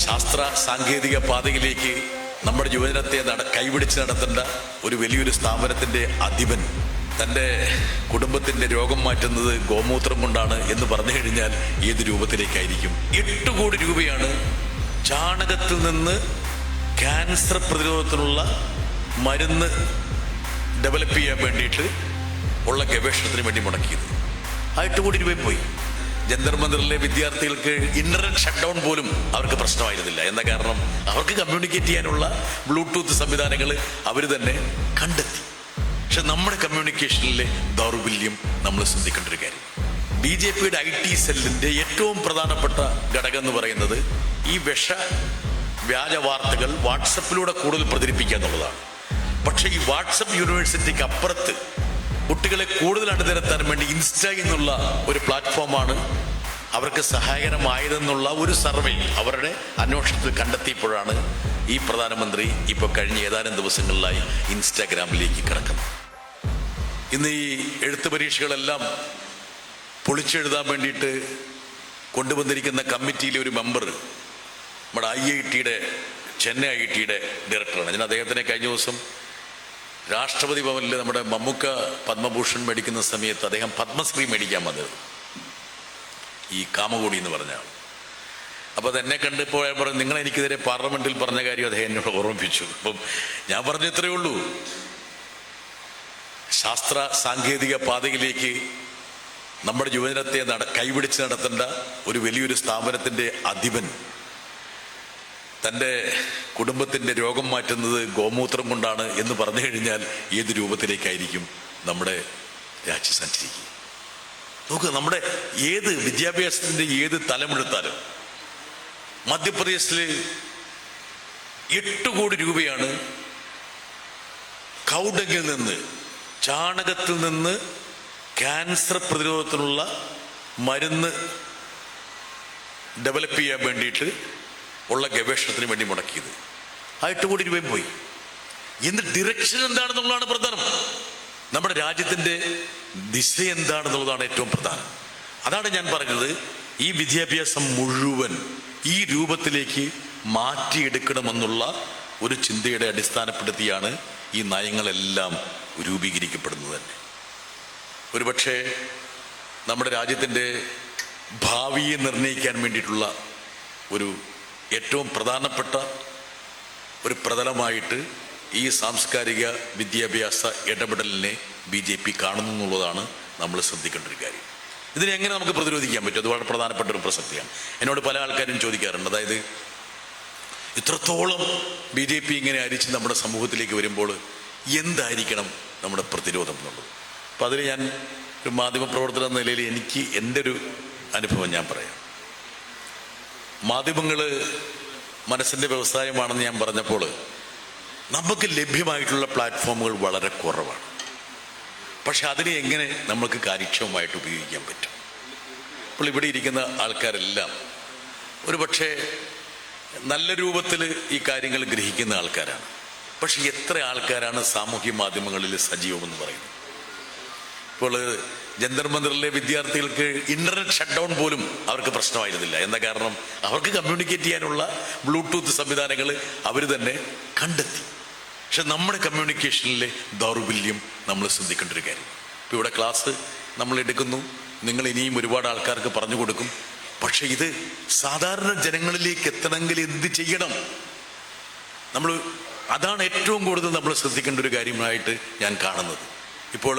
ശാസ്ത്ര സാങ്കേതിക പാതയിലേക്ക് നമ്മുടെ യുവജനത്തെ കൈപിടിച്ച് നടത്തേണ്ട ഒരു വലിയൊരു സ്ഥാപനത്തിൻ്റെ അധിപൻ തൻ്റെ കുടുംബത്തിൻ്റെ രോഗം മാറ്റുന്നത് ഗോമൂത്രം കൊണ്ടാണ് എന്ന് പറഞ്ഞു കഴിഞ്ഞാൽ ഏത് രൂപത്തിലേക്കായിരിക്കും? 8 കോടി രൂപയാണ് ചാണകത്തിൽ നിന്ന് ക്യാൻസർ പ്രതിരോധത്തിനുള്ള മരുന്ന് ഡെവലപ്പ് ചെയ്യാൻ വേണ്ടിയിട്ട് ഉള്ള ഗവേഷണത്തിന് വേണ്ടി മുടക്കിയത്. ആ 8 കോടി രൂപയും പോയി. ജന്തർ മന്ദിറിലെ വിദ്യാർത്ഥികൾക്ക് ഇന്റർനെറ്റ് ഷട്ട് ഡൗൺ പോലും അവർക്ക് പ്രശ്നമായിരുന്നില്ല. എന്താ കാരണം? അവർക്ക് കമ്മ്യൂണിക്കേറ്റ് ചെയ്യാനുള്ള ബ്ലൂടൂത്ത് സംവിധാനങ്ങൾ അവർ തന്നെ കണ്ടെത്തി. പക്ഷെ നമ്മുടെ കമ്മ്യൂണിക്കേഷനിലെ ദൗർബല്യം നമ്മൾ ശ്രദ്ധിക്കേണ്ട ഒരു കാര്യം, BJPയുടെ IT സെല്ലിന്റെ ഏറ്റവും പ്രധാനപ്പെട്ട ഘടകം എന്ന് പറയുന്നത് ഈ വ്യാജ വാർത്തകൾ വാട്സപ്പിലൂടെ കൂടുതൽ പ്രചരിപ്പിക്കുക എന്നുള്ളതാണ്. പക്ഷെ ഈ വാട്സപ്പ് യൂണിവേഴ്സിറ്റിക്ക് അപ്പുറത്ത് കുട്ടികളെ കൂടുതൽ അണിനിരത്താൻ വേണ്ടി ഇൻസ്റ്റ എന്നുള്ള ഒരു പ്ലാറ്റ്ഫോമാണ് അവർക്ക് സഹായകരമായതെന്നുള്ള ഒരു സർവേ അവരുടെ അന്വേഷണത്തിൽ കണ്ടെത്തിയപ്പോഴാണ് ഈ പ്രധാനമന്ത്രി ഇപ്പോൾ കഴിഞ്ഞ ഏതാനും ദിവസങ്ങളിലായി ഇൻസ്റ്റാഗ്രാമിലേക്ക് കിടക്കുന്നത്. ഇന്ന് ഈ എഴുത്ത് പരീക്ഷകളെല്ലാം പൊളിച്ചെഴുതാൻ വേണ്ടിയിട്ട് കൊണ്ടുവന്നിരിക്കുന്ന കമ്മിറ്റിയിലെ ഒരു മെമ്പർ നമ്മുടെ ചെന്നൈ IITയുടെ ഡയറക്ടറാണ്. ഞാൻ അദ്ദേഹത്തിനെ കഴിഞ്ഞ ദിവസം രാഷ്ട്രപതി ഭവനിൽ നമ്മുടെ മമ്മൂക്ക പത്മഭൂഷൺ മേടിക്കുന്ന സമയത്ത് അദ്ദേഹം പത്മശ്രീ മേടിക്കാൻ വന്നത് ഈ കാമകോടി എന്ന് പറഞ്ഞ ആൾ. അപ്പോൾ അതെന്നെ കണ്ടിപ്പോൾ പറഞ്ഞു, നിങ്ങൾ എനിക്കെതിരെ പാർലമെന്റിൽ പറഞ്ഞ കാര്യം അദ്ദേഹം എന്നോട് ഓർമ്മിപ്പിച്ചു. അപ്പം ഞാൻ പറഞ്ഞ ഇത്രയേ ഉള്ളൂ, ശാസ്ത്ര സാങ്കേതിക പാതയിലേക്ക് നമ്മുടെ യുവജനത്തെ കൈപിടിച്ച് നടത്തേണ്ട ഒരു വലിയൊരു സ്ഥാപനത്തിൻ്റെ അധിപൻ തൻ്റെ കുടുംബത്തിൻ്റെ രോഗം മാറ്റുന്നത് ഗോമൂത്രം കൊണ്ടാണ് എന്ന് പറഞ്ഞു കഴിഞ്ഞാൽ ഏത് രൂപത്തിലേക്കായിരിക്കും നമ്മുടെ രാജ്യം സഞ്ചരിക്കുക? നോക്കുക, നമ്മുടെ ഏത് വിദ്യാഭ്യാസത്തിൻ്റെ ഏത് തലമെടുത്താലും മധ്യപ്രദേശിൽ 8 കോടി രൂപയാണ് കൗഡങ്ങിൽ നിന്ന്, ചാണകത്തിൽ നിന്ന് ക്യാൻസർ പ്രതിരോധത്തിനുള്ള മരുന്ന് ഡെവലപ്പ് ചെയ്യാൻ വേണ്ടിയിട്ട് ഉള്ള ഗവേഷണത്തിന് വേണ്ടി മുടക്കിയത്. ആ 8 കോടി രൂപയും പോയി. എന്ത് ഡിറക്ഷൻ എന്താണെന്നുള്ളതാണ് പ്രധാനം. നമ്മുടെ രാജ്യത്തിൻ്റെ ദിശ എന്താണെന്നുള്ളതാണ് ഏറ്റവും പ്രധാനം. അതാണ് ഞാൻ പറഞ്ഞത്, ഈ വിദ്യാഭ്യാസം മുഴുവൻ ഈ രൂപത്തിലേക്ക് മാറ്റിയെടുക്കണമെന്നുള്ള ഒരു ചിന്തയുടെ അടിസ്ഥാനപ്പെടുത്തിയാണ് ഈ നയങ്ങളെല്ലാം രൂപീകരിക്കപ്പെടുന്നത് തന്നെ. ഒരുപക്ഷെ നമ്മുടെ രാജ്യത്തിൻ്റെ ഭാവിയെ നിർണ്ണയിക്കാൻ വേണ്ടിയിട്ടുള്ള ഒരു ഏറ്റവും പ്രധാനപ്പെട്ട ഒരു പ്രതലമായിട്ട് ഈ സാംസ്കാരിക വിദ്യാഭ്യാസ ഇടപെടലിനെ BJP കാണുന്നു എന്നുള്ളതാണ് നമ്മൾ ശ്രദ്ധിക്കേണ്ട ഒരു കാര്യം. ഇതിനെ എങ്ങനെ നമുക്ക് പ്രതിരോധിക്കാൻ പറ്റും? അത് വളരെ പ്രധാനപ്പെട്ട ഒരു പ്രസക്തിയാണ്. എന്നോട് പല ആൾക്കാരും ചോദിക്കാറുണ്ട്, അതായത് ഇത്രത്തോളം BJP ഇങ്ങനെ അരിച്ച് നമ്മുടെ സമൂഹത്തിലേക്ക് വരുമ്പോൾ എന്തായിരിക്കണം നമ്മുടെ പ്രതിരോധം എന്നുള്ളത്. അപ്പം അതിൽ ഞാൻ ഒരു മാധ്യമപ്രവർത്തന എന്ന നിലയിൽ എനിക്ക് എൻ്റെ ഒരു അനുഭവം ഞാൻ പറയാം. മാധ്യമങ്ങൾ മനസ്സിൻ്റെ വ്യവസായമാണെന്ന് ഞാൻ പറഞ്ഞപ്പോൾ നമുക്ക് ലഭ്യമായിട്ടുള്ള പ്ലാറ്റ്ഫോമുകൾ വളരെ കുറവാണ്. പക്ഷെ അതിനെ എങ്ങനെ നമുക്ക് കാര്യക്ഷമമായിട്ട് ഉപയോഗിക്കാൻ പറ്റും? അപ്പോൾ ഇവിടെ ഇരിക്കുന്ന ആൾക്കാരെല്ലാം ഒരു പക്ഷേ നല്ല രൂപത്തിൽ ഈ കാര്യങ്ങൾ ഗ്രഹിക്കുന്ന ആൾക്കാരാണ്. പക്ഷെ എത്ര ആൾക്കാരാണ് സാമൂഹ്യ മാധ്യമങ്ങളിൽ സജീവമെന്ന് പറയുന്നത്? ഇപ്പോൾ ജന്തർ മന്ദിറിലെ വിദ്യാർത്ഥികൾക്ക് ഇന്റർനെറ്റ് ഷട്ട് ഡൗൺ പോലും അവർക്ക് പ്രശ്നമായിരുന്നില്ല. എന്താ കാരണം? അവർക്ക് കമ്മ്യൂണിക്കേറ്റ് ചെയ്യാനുള്ള ബ്ലൂടൂത്ത് സംവിധാനങ്ങൾ അവർ തന്നെ കണ്ടെത്തി. പക്ഷെ നമ്മുടെ കമ്മ്യൂണിക്കേഷനിലെ ദൗർബല്യം നമ്മൾ ശ്രദ്ധിക്കേണ്ട ഒരു കാര്യം. ഇപ്പോൾ ഇവിടെ ക്ലാസ് നമ്മൾ എടുക്കുന്നു, നിങ്ങൾ ഇനിയും ഒരുപാട് ആൾക്കാർക്ക് പറഞ്ഞു കൊടുക്കും. പക്ഷെ ഇത് സാധാരണ ജനങ്ങളിലേക്ക് എത്തണമെങ്കിൽ എന്ത് ചെയ്യണം? അതാണ് ഏറ്റവും കൂടുതൽ നമ്മൾ ശ്രദ്ധിക്കേണ്ട ഒരു കാര്യമായിട്ട് ഞാൻ കാണുന്നത്. ഇപ്പോൾ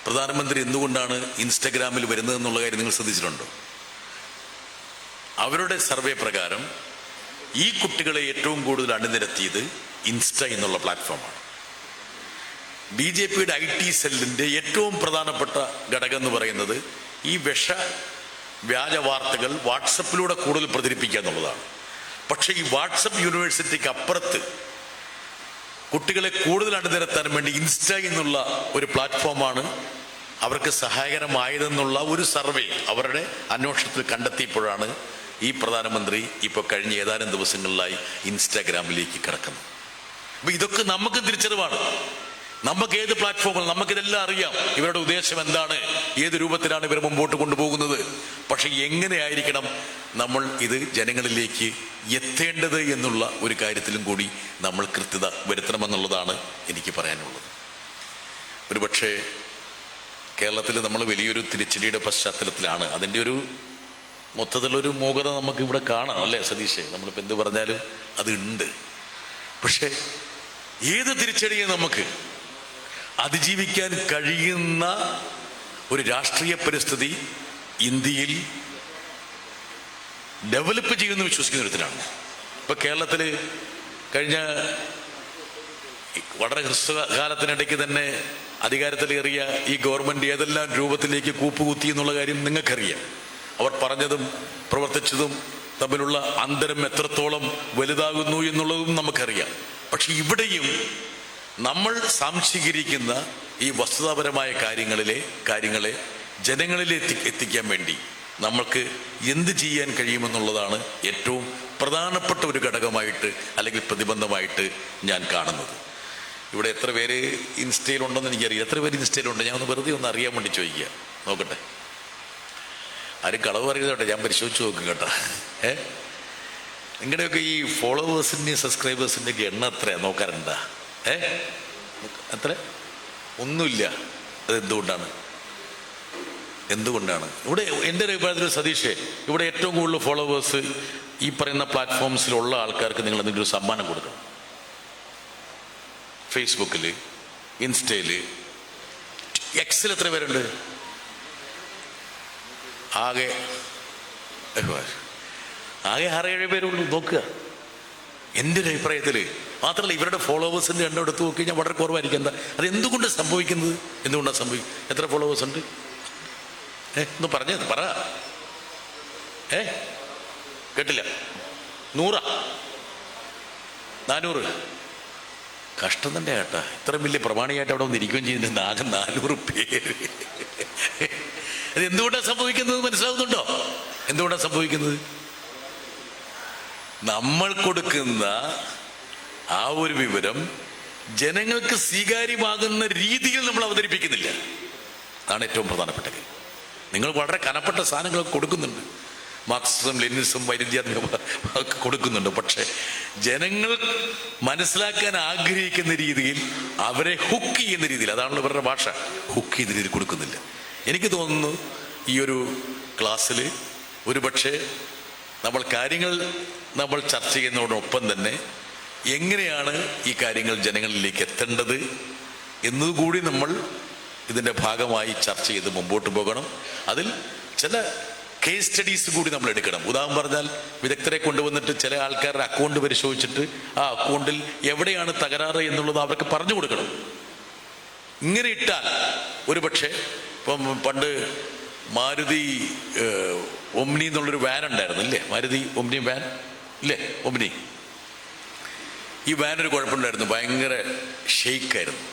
പ്രധാനമന്ത്രി എന്തുകൊണ്ടാണ് ഇൻസ്റ്റഗ്രാമിൽ വരുന്നത് എന്നുള്ള കാര്യം നിങ്ങൾ ശ്രദ്ധിച്ചിട്ടുണ്ടോ? അവരുടെ സർവേ പ്രകാരം ഈ കുട്ടികളെ ഏറ്റവും കൂടുതൽ അണിനിരത്തിയത് ഇൻസ്റ്റ എന്നുള്ള പ്ലാറ്റ്ഫോമാണ്. BJPയുടെ IT സെല്ലിന്റെ ഏറ്റവും പ്രധാനപ്പെട്ട ഘടകം എന്ന് പറയുന്നത് ഈ വ്യാജ വാർത്തകൾ വാട്സപ്പിലൂടെ കൂടുതൽ പ്രചരിപ്പിക്കുക എന്നുള്ളതാണ്. പക്ഷെ ഈ വാട്സപ്പ് യൂണിവേഴ്സിറ്റിക്ക് അപ്പുറത്ത് കുട്ടികളെ കൂടുതൽ അണിനിരത്താൻ വേണ്ടി ഇൻസ്റ്റ എന്നുള്ള ഒരു പ്ലാറ്റ്ഫോമാണ് അവർക്ക് സഹായകരമായതെന്നുള്ള ഒരു സർവേ അവരുടെ അന്വേഷണത്തിൽ കണ്ടെത്തിയപ്പോഴാണ് ഈ പ്രധാനമന്ത്രി ഇപ്പോൾ കഴിഞ്ഞ ഏതാനും ദിവസങ്ങളിലായി ഇൻസ്റ്റാഗ്രാമിലേക്ക് കിടക്കുന്നത്. അപ്പൊ ഇതൊക്കെ നമുക്ക് തിരിച്ചറിവാണ്. നമുക്ക് ഏത് പ്ലാറ്റ്ഫോമിൽ നമുക്കിതെല്ലാം അറിയാം, ഇവരുടെ ഉദ്ദേശം എന്താണ്, ഏത് രൂപത്തിലാണ് ഇവർ മുമ്പോട്ട് കൊണ്ടുപോകുന്നത്. പക്ഷെ എങ്ങനെയായിരിക്കണം നമ്മൾ ഇത് ജനങ്ങളിലേക്ക് എത്തേണ്ടത് എന്നുള്ള ഒരു കാര്യത്തിലും കൂടി നമ്മൾ കൃത്യത വരുത്തണമെന്നുള്ളതാണ് എനിക്ക് പറയാനുള്ളത്. ഒരുപക്ഷെ കേരളത്തിൽ നമ്മൾ വലിയൊരു തിരിച്ചടിയുടെ പശ്ചാത്തലത്തിലാണ്. അതിൻ്റെ ഒരു മൊത്തത്തിലൊരു മൂകത നമുക്ക് ഇവിടെ കാണാം അല്ലേ സതീഷേ? നമ്മളിപ്പോൾ എന്ത് പറഞ്ഞാലും അത് ഉണ്ട്. പക്ഷെ ഏത് തിരിച്ചടിയെ നമുക്ക് അതിജീവിക്കാൻ കഴിയുന്ന ഒരു രാഷ്ട്രീയ പരിസ്ഥിതി ഇന്ത്യയിൽ ഡെവലപ്പ് ചെയ്യുമെന്ന് വിശ്വസിക്കുന്ന വിധത്തിലാണ്. ഇപ്പൊ കേരളത്തിൽ കഴിഞ്ഞ വളരെ ഹ്രസ്വകാലത്തിനിടയ്ക്ക് തന്നെ അധികാരത്തിലേറിയ ഈ ഗവൺമെന്റ് ഏതെല്ലാം രൂപത്തിലേക്ക് കൂപ്പുകുത്തി എന്നുള്ള കാര്യം നിങ്ങൾക്കറിയാം. അവർ പറഞ്ഞതും പ്രവർത്തിച്ചതും തമ്മിലുള്ള അന്തരം എത്രത്തോളം വലുതാകുന്നു എന്നുള്ളതും നമുക്കറിയാം. പക്ഷെ ഇവിടെയും നമ്മൾ സംശീകരിക്കുന്ന ഈ വസ്തുതാപരമായ കാര്യങ്ങളെ ജനങ്ങളിലെ എത്തിക്കാൻ വേണ്ടി നമ്മൾക്ക് എന്ത് ചെയ്യാൻ കഴിയുമെന്നുള്ളതാണ് ഏറ്റവും പ്രധാനപ്പെട്ട ഒരു ഘടകമായിട്ട് അല്ലെങ്കിൽ പ്രതിബന്ധമായിട്ട് ഞാൻ കാണുന്നത്. ഇവിടെ എത്ര പേര് ഇൻസ്റ്റയിലുണ്ടെന്ന് എനിക്കറിയാം. എത്ര പേര് ഇൻസ്റ്റയിലുണ്ട്? ഞാൻ ഒന്ന് വെറുതെ ഒന്ന് അറിയാൻ വേണ്ടി ചോദിക്കുക. നോക്കട്ടെ, ആരും കളവ് പറയുന്നോട്ടെ, ഞാൻ പരിശോധിച്ച് നോക്കും കേട്ടോ. നിങ്ങളുടെയൊക്കെ ഈ ഫോളോവേഴ്സിൻ്റെയും സബ്സ്ക്രൈബേഴ്സിൻ്റെയൊക്കെ എണ്ണം എത്രയാണ് നോക്കാറുണ്ടാ? എത്ര? ഒന്നുമില്ല. അത് എന്തുകൊണ്ടാണ് ഇവിടെ എൻ്റെ ഒരു അഭിപ്രായത്തിൽ സതീഷേ, ഇവിടെ ഏറ്റവും കൂടുതൽ ഫോളോവേഴ്സ് ഈ പറയുന്ന പ്ലാറ്റ്ഫോംസിലുള്ള ആൾക്കാർക്ക് നിങ്ങൾ എന്തെങ്കിലും ഒരു സമ്മാനം കൊടുക്കണം. ഫേസ്ബുക്കിൽ, ഇൻസ്റ്റയിൽ, എക്സിൽ എത്ര പേരുണ്ട്? ആകെ 6-7 പേരുള്ളൂ. നോക്കുക, എൻ്റെ ഒരു അഭിപ്രായത്തിൽ. മാത്രമല്ല ഇവരുടെ ഫോളോവേഴ്സിൻ്റെ എണ്ണം എടുത്ത് നോക്കി കഴിഞ്ഞാൽ വളരെ കുറവായിരിക്കും. എന്താ അത് എന്തുകൊണ്ടാണ് സംഭവിക്കുന്നത്? എന്തുകൊണ്ടാണ് സംഭവിക്കുന്നത്? എത്ര ഫോളോവേഴ്സ് ഉണ്ട്? ഒന്ന് പറഞ്ഞത് പറ. കേട്ടില്ല. 100? 400? കഷ്ടം തന്നെ കേട്ടാ. ഇത്ര വലിയ പ്രമാണിയായിട്ട് അവിടെ ഒന്ന് ഇരിക്കുകയും ചെയ്യുന്നുണ്ട്. ആകെ 400 പേര്. അത് എന്തുകൊണ്ടാണ് സംഭവിക്കുന്നത് മനസ്സിലാവുന്നുണ്ടോ? എന്തുകൊണ്ടാണ് സംഭവിക്കുന്നത്? നമ്മൾ കൊടുക്കുന്ന ആ ഒരു വിവരം ജനങ്ങൾക്ക് സ്വീകാര്യമാകുന്ന രീതിയിൽ നമ്മൾ അവതരിപ്പിക്കുന്നില്ല. അതാണ് ഏറ്റവും പ്രധാനപ്പെട്ട കാര്യം. നിങ്ങൾ വളരെ കനപ്പെട്ട സാധനങ്ങളൊക്കെ കൊടുക്കുന്നുണ്ട്, മാർക്സിസം, ലെനിനിസം, വൈരുദ്ധ്യാത്മകം ഒക്കെ കൊടുക്കുന്നുണ്ട്. പക്ഷെ ജനങ്ങൾ മനസ്സിലാക്കാൻ ആഗ്രഹിക്കുന്ന രീതിയിൽ, അവരെ ഹുക്ക് ചെയ്യുന്ന രീതിയിൽ, അതാണല്ലോ ഇവരുടെ ഭാഷ, ഹുക്ക് ചെയ്യുന്ന രീതിയിൽ കൊടുക്കുന്നില്ല. എനിക്ക് തോന്നുന്നു ഈ ഒരു ക്ലാസ്സിൽ ഒരുപക്ഷെ നമ്മൾ ചർച്ച ചെയ്യുന്നതോടൊപ്പം തന്നെ എങ്ങനെയാണ് ഈ കാര്യങ്ങൾ ജനങ്ങളിലേക്ക് എത്തേണ്ടത് എന്നതുകൂടി നമ്മൾ ഇതിൻ്റെ ഭാഗമായി ചർച്ച ചെയ്ത് മുമ്പോട്ട് പോകണം. അതിൽ ചില കേസ് സ്റ്റഡീസ് കൂടി നമ്മൾ എടുക്കണം. ഉദാഹരണം പറഞ്ഞാൽ, വിദഗ്ധരെ കൊണ്ടുവന്നിട്ട് ചില ആൾക്കാരുടെ അക്കൗണ്ട് പരിശോധിച്ചിട്ട് ആ അക്കൗണ്ടിൽ എവിടെയാണ് തകരാറ് എന്നുള്ളത് അവർക്ക് പറഞ്ഞു കൊടുക്കണം. ഇങ്ങനെ ഇട്ടാൽ ഒരുപക്ഷെ ഇപ്പം പണ്ട് മാരുതി ഒമ്നി എന്നുള്ളൊരു വാൻ ഉണ്ടായിരുന്നു ഇല്ലേ? മാരുതി ഒമ്നി വാൻ ഇല്ലേ? ഒമ്നി. ഈ വാനൊരു കുഴപ്പമുണ്ടായിരുന്നു, ഭയങ്കര ഷെയ്ക്കായിരുന്നു.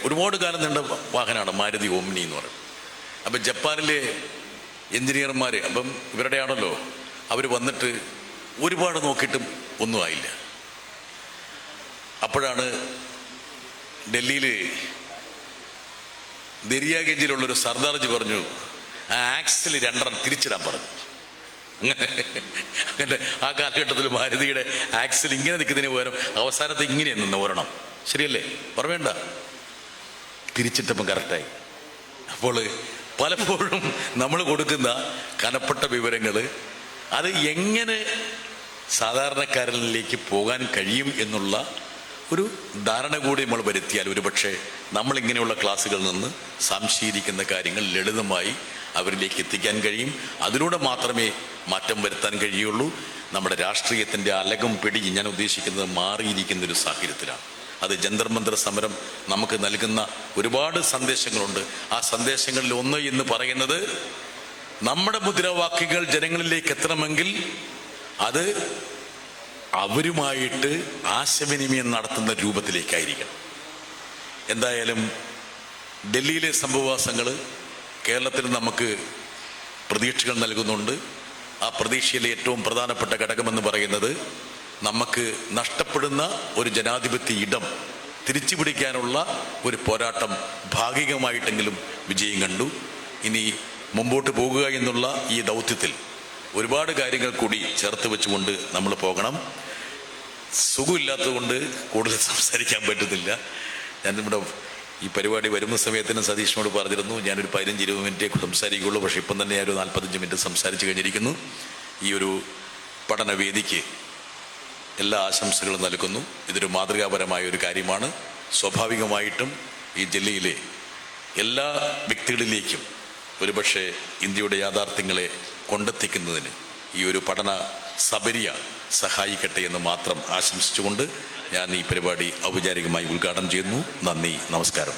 ഒരുപാട് കാലം നീണ്ട വാഹനമാണ് മാരുതി ഒമ്നി എന്ന് പറയും. അപ്പം ജപ്പാനിലെ എഞ്ചിനീയർമാർ, അപ്പം ഇവരുടെ ആണല്ലോ, അവർ വന്നിട്ട് ഒരുപാട് നോക്കിയിട്ടും ഒന്നും ആയില്ല. അപ്പോഴാണ് ഡൽഹിയിൽ ദരിയാഗഞ്ചിലുള്ളൊരു സർദാർജി പറഞ്ഞു, ആ ആക്സിൽ 2 തിരിച്ചിടാൻ പറഞ്ഞു. അങ്ങനെ ആ കാലഘട്ടത്തിൽ മാരുതിയുടെ ആക്സിൽ ഇങ്ങനെ നിൽക്കുന്നതിന് പകരം അവസാനത്തെ ഇങ്ങനെ നിന്ന് ഒരെണ്ണം, ശരിയല്ലേ? പറവേണ്ട, തിരിച്ചിട്ടപ്പം കറക്റ്റായി. അപ്പോൾ പലപ്പോഴും നമ്മൾ കൊടുക്കുന്ന കനപ്പെട്ട വിവരങ്ങൾ അത് എങ്ങനെ സാധാരണക്കാരനിലേക്ക് പോകാൻ കഴിയും എന്നുള്ള ഒരു ധാരണ കൂടി നമ്മൾ വരുത്തിയാൽ ഒരുപക്ഷെ നമ്മളിങ്ങനെയുള്ള ക്ലാസ്സുകളിൽ നിന്ന് സംശയിക്കുന്ന കാര്യങ്ങൾ ലളിതമായി അവരിലേക്ക് എത്തിക്കാൻ കഴിയും. അതിലൂടെ മാത്രമേ മാറ്റം വരുത്താൻ കഴിയുള്ളൂ. നമ്മുടെ രാഷ്ട്രീയത്തിൻ്റെ അലകും പിടി ഞാൻ ഉദ്ദേശിക്കുന്നത് മാറിയിരിക്കുന്ന ഒരു സാഹചര്യത്തിലാണ്. അത് ജന്തർ മന്തർ സമരം നമുക്ക് നൽകുന്ന ഒരുപാട് സന്ദേശങ്ങളുണ്ട്. ആ സന്ദേശങ്ങളിൽ ഒന്ന് എന്ന് പറയുന്നത്, നമ്മുടെ മുദ്രാവാക്യങ്ങൾ ജനങ്ങളിലേക്ക് എത്തണമെങ്കിൽ അത് അവരുമായിട്ട് ആശയവിനിമയം നടത്തുന്ന രൂപത്തിലേക്കായിരിക്കണം. എന്തായാലും ഡൽഹിയിലെ സംഭവവാസങ്ങൾ കേരളത്തിൽ നമുക്ക് പ്രതീക്ഷകൾ നൽകുന്നുണ്ട്. ആ പ്രതീക്ഷയിലെ ഏറ്റവും പ്രധാനപ്പെട്ട ഘടകമെന്ന് പറയുന്നത്, നമുക്ക് നഷ്ടപ്പെടുന്ന ഒരു ജനാധിപത്യ ഇടം തിരിച്ചു പിടിക്കാനുള്ള ഒരു പോരാട്ടം ഭാഗികമായിട്ടെങ്കിലും വിജയം കണ്ടു. ഇനി മുമ്പോട്ട് പോകുക എന്നുള്ള ഈ ദൗത്യത്തിൽ ഒരുപാട് കാര്യങ്ങൾ കൂടി ചേർത്ത് വെച്ചുകൊണ്ട് നമ്മൾ പോകണം. സുഖമില്ലാത്തതുകൊണ്ട് കൂടുതൽ സംസാരിക്കാൻ പറ്റുന്നില്ല. ഞാൻ നമ്മുടെ ഈ പരിപാടി വരുന്ന സമയത്തിന് സതീഷിനോട് പറഞ്ഞിരുന്നു ഞാനൊരു 15-20 മിനിറ്റേ സംസാരിക്കുകയുള്ളൂ. പക്ഷേ ഇപ്പം തന്നെ ഞാനൊരു 45 മിനിറ്റ് സംസാരിച്ച് കഴിഞ്ഞിരിക്കുന്നു. ഈ ഒരു പഠനവേദിക്ക് എല്ലാ ആശംസകളും നൽകുന്നു. ഇതൊരു മാതൃകാപരമായ ഒരു കാര്യമാണ്. സ്വാഭാവികമായിട്ടും ഈ ജില്ലയിലെ എല്ലാ വ്യക്തികളിലേക്കും ഒരുപക്ഷെ ഇന്ത്യയുടെ യാഥാർത്ഥ്യങ്ങളെ കൊണ്ടെത്തിക്കുന്നതിന് ഈ ഒരു പഠന സബരിയ സഹായിക്കട്ടെ എന്ന് മാത്രം ആശംസിച്ചുകൊണ്ട് ഞാൻ ഈ പരിപാടി ഔപചാരികമായി ഉദ്ഘാടനം ചെയ്യുന്നു. നന്ദി, നമസ്കാരം.